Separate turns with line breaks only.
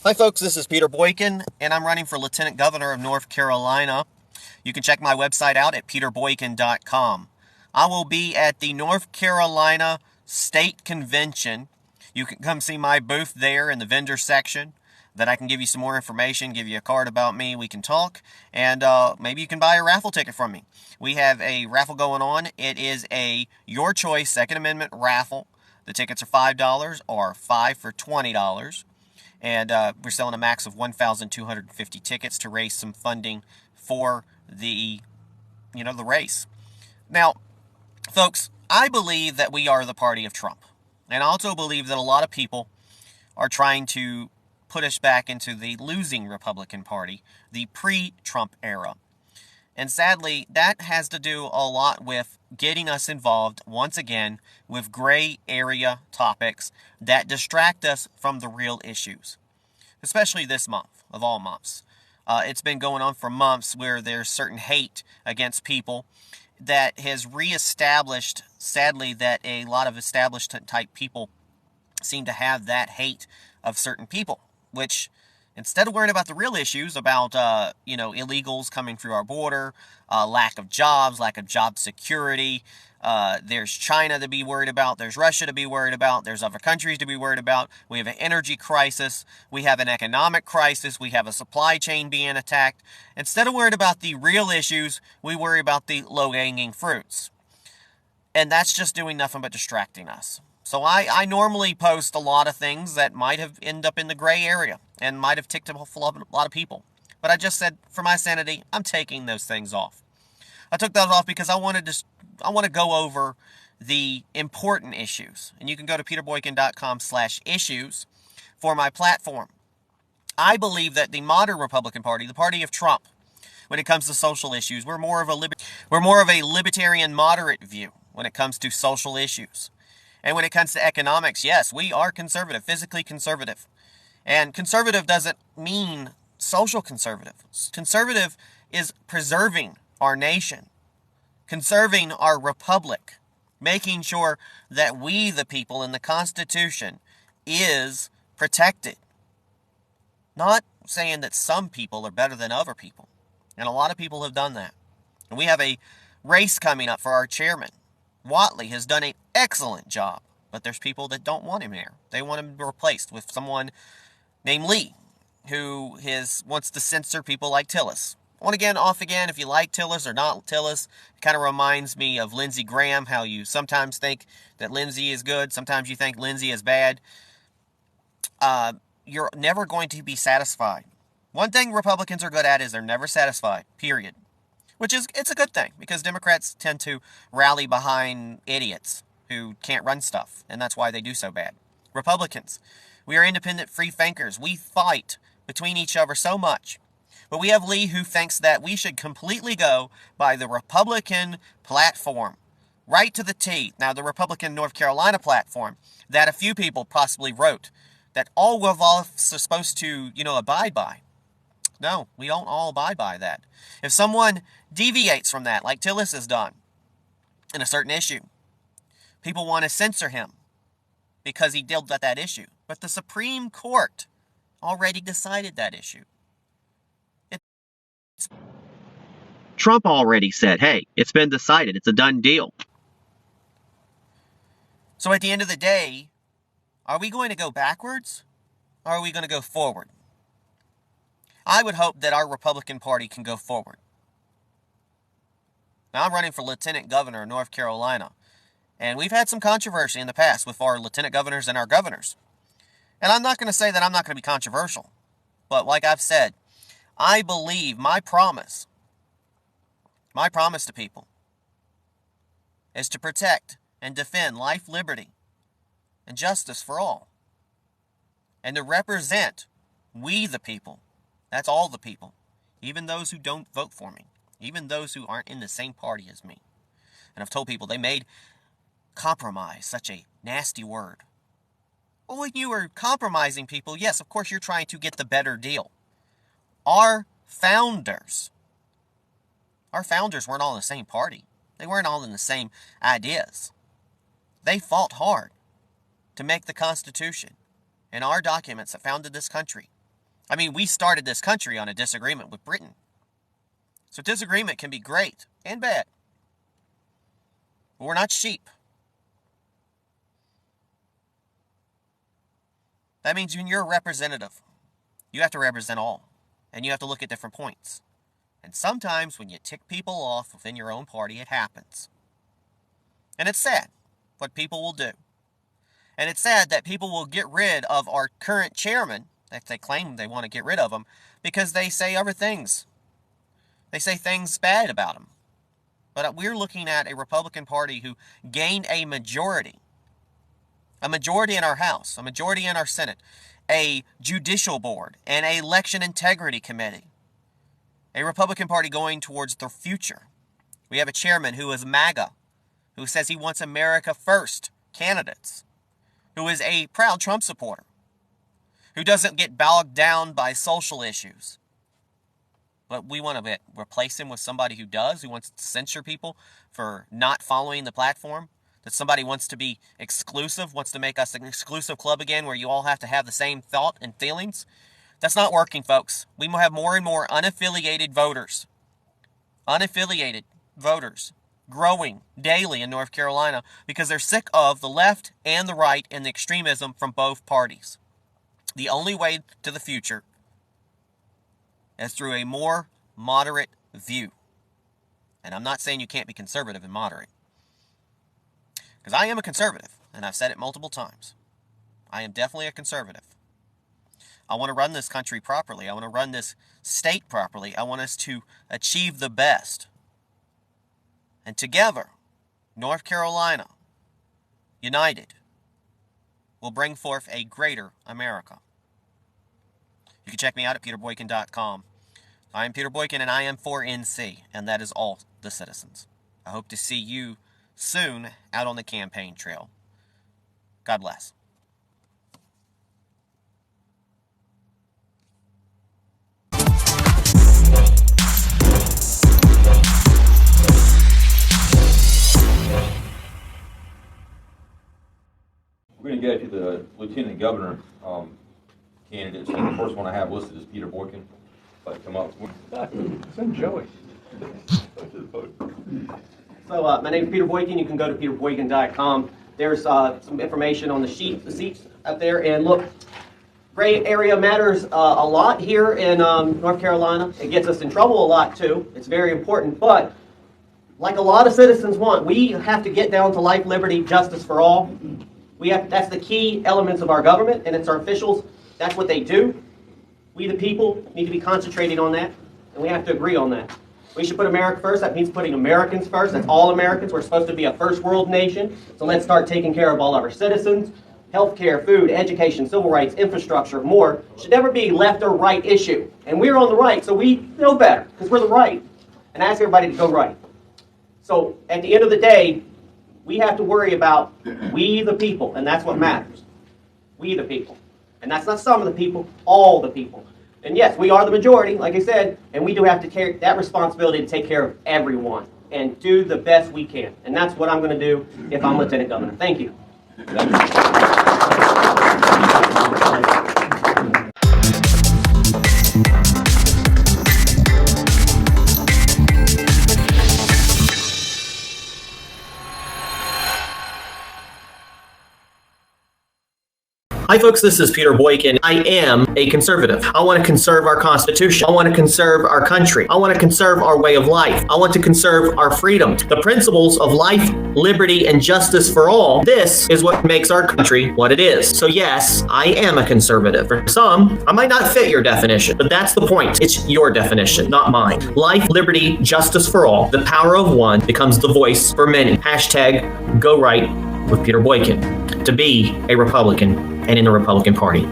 Hi folks, this is Peter Boykin, and I'm running for Lieutenant Governor of North Carolina. You can check my website out at peterboykin.com. I will be at the North Carolina State Convention. You can come see my booth there in the vendor section, that I can give you some more information, give you a card about me, we can talk, and maybe you can buy a raffle ticket from me. We have a raffle going on. It is a Your Choice Second Amendment raffle. The tickets are $5 or 5 for $20. And we're selling a max of 1,250 tickets to raise some funding for the race. Now, folks, I believe that we are the party of Trump. And I also believe that a lot of people are trying to put us back into the losing Republican Party, the pre-Trump era. And sadly, that has to do a lot with getting us involved, once again, with gray area topics that distract us from the real issues. Especially this month, of all months. It's been going on for months where there's certain hate against people that has reestablished, sadly, that a lot of established type people seem to have that hate of certain people, which instead of worrying about the real issues about, illegals coming through our border, lack of jobs, lack of job security, there's China to be worried about, there's Russia to be worried about, there's other countries to be worried about, we have an energy crisis, we have an economic crisis, we have a supply chain being attacked. Instead of worried about the real issues, we worry about the low-hanging fruits. And that's just doing nothing but distracting us. So I normally post a lot of things that might have ended up in the gray area and might have ticked off a lot of people. But I just said, for my sanity, I'm taking those things off. I took those off because I want to go over the important issues. And you can go to peterboykin.com/issues for my platform. I believe that the modern Republican Party, the party of Trump, when it comes to social issues, we're more of a libertarian moderate view when it comes to social issues. And when it comes to economics, yes, we are conservative, physically conservative. And conservative doesn't mean social conservative. Conservative is preserving our nation, conserving our republic, making sure that we, the people, in the Constitution is protected. Not saying that some people are better than other people. And a lot of people have done that. And we have a race coming up for our chairman. Whatley has done an excellent job, but there's people that don't want him there. They want him replaced with someone named Lee, who wants to censor people like Tillis. On again, off again, if you like Tillis or not Tillis, it kind of reminds me of Lindsey Graham, how you sometimes think that Lindsey is good, sometimes you think Lindsey is bad. You're never going to be satisfied. One thing Republicans are good at is they're never satisfied, period. It's a good thing, because Democrats tend to rally behind idiots who can't run stuff, and that's why they do so bad. Republicans, we are independent free thinkers. We fight between each other so much. But we have Lee, who thinks that we should completely go by the Republican platform, right to the T. Now, the Republican North Carolina platform that a few people possibly wrote, that all of us are supposed to, abide by. No, we don't all abide by that. If someone deviates from that, like Tillis has done, in a certain issue, people want to censor him because he dealt with that issue. But the Supreme Court already decided that issue. Trump already said, hey, it's been decided. It's a done deal. So at the end of the day, are we going to go backwards or are we going to go forward? I would hope that our Republican Party can go forward. Now, I'm running for Lieutenant Governor of North Carolina, and we've had some controversy in the past with our lieutenant governors and our governors. And I'm not going to say that I'm not going to be controversial, but like I've said, I believe my promise to people is to protect and defend life, liberty, and justice for all, and to represent we the people. That's all the people, even those who don't vote for me, even those who aren't in the same party as me. And I've told people they made compromise such a nasty word. Well, when you are compromising people, yes, of course you're trying to get the better deal. Our founders weren't all in the same party. They weren't all in the same ideas. They fought hard to make the Constitution and our documents that founded this country I mean, we started this country on a disagreement with Britain. So disagreement can be great and bad. But we're not sheep. That means when you're a representative, you have to represent all. And you have to look at different points. And sometimes when you tick people off within your own party, it happens. And it's sad what people will do. And it's sad that people will get rid of our current chairman, if they claim they want to get rid of him, because they say other things. They say things bad about him. But we're looking at a Republican Party who gained a majority in our House, a majority in our Senate, a judicial board, and an election integrity committee. A Republican Party going towards the future. We have a chairman who is MAGA, who says he wants America first candidates, who is a proud Trump supporter, who doesn't get bogged down by social issues. But we want to replace him with somebody who does, who wants to censure people for not following the platform. That somebody wants to be exclusive, wants to make us an exclusive club again where you all have to have the same thought and feelings. That's not working, folks. We will have more and more unaffiliated voters. Unaffiliated voters growing daily in North Carolina because they're sick of the left and the right and the extremism from both parties. The only way to the future is through a more moderate view. And I'm not saying you can't be conservative and moderate. Because I am a conservative, and I've said it multiple times. I am definitely a conservative. I want to run this country properly. I want to run this state properly. I want us to achieve the best. And together, North Carolina, united, will bring forth a greater America. You can check me out at peterboykin.com. I am Peter Boykin, and I am for NC, and that is all the citizens. I hope to see you soon out on the campaign trail. God bless.
We're going to get to the lieutenant governor candidates. The first one I have listed is Peter Boykin. If I come up,
Send Joey.
So my name is Peter Boykin. You can go to peterboykin.com. There's some information on the seats up there. And look, gray area matters a lot here in North Carolina. It gets us in trouble a lot too. It's very important. But like a lot of citizens want, we have to get down to life, liberty, justice for all. That's the key elements of our government, and it's our officials. That's what they do. We, the people, need to be concentrating on that, and we have to agree on that. We should put America first. That means putting Americans first. That's all Americans. We're supposed to be a first world nation. So let's start taking care of all of our citizens. Healthcare, food, education, civil rights, infrastructure, more should never be left or right issue. And we're on the right, so we know better because we're the right. And ask everybody to go right. So at the end of the day, we have to worry about we the people, and that's what matters. We the people. And that's not some of the people, all the people. And yes, we are the majority, like I said, and we do have to carry that responsibility to take care of everyone and do the best we can. And that's what I'm going to do if I'm lieutenant governor. Thank you.
Hi folks, this is Peter Boykin. I am a conservative. I want to conserve our Constitution. I want to conserve our country. I want to conserve our way of life. I want to conserve our freedom. The principles of life, liberty, and justice for all. This is what makes our country what it is. So yes, I am a conservative. For some, I might not fit your definition, but that's the point. It's your definition, not mine. Life, liberty, justice for all. The power of one becomes the voice for many. # Go Right with Peter Boykin. To be a Republican and in the Republican Party.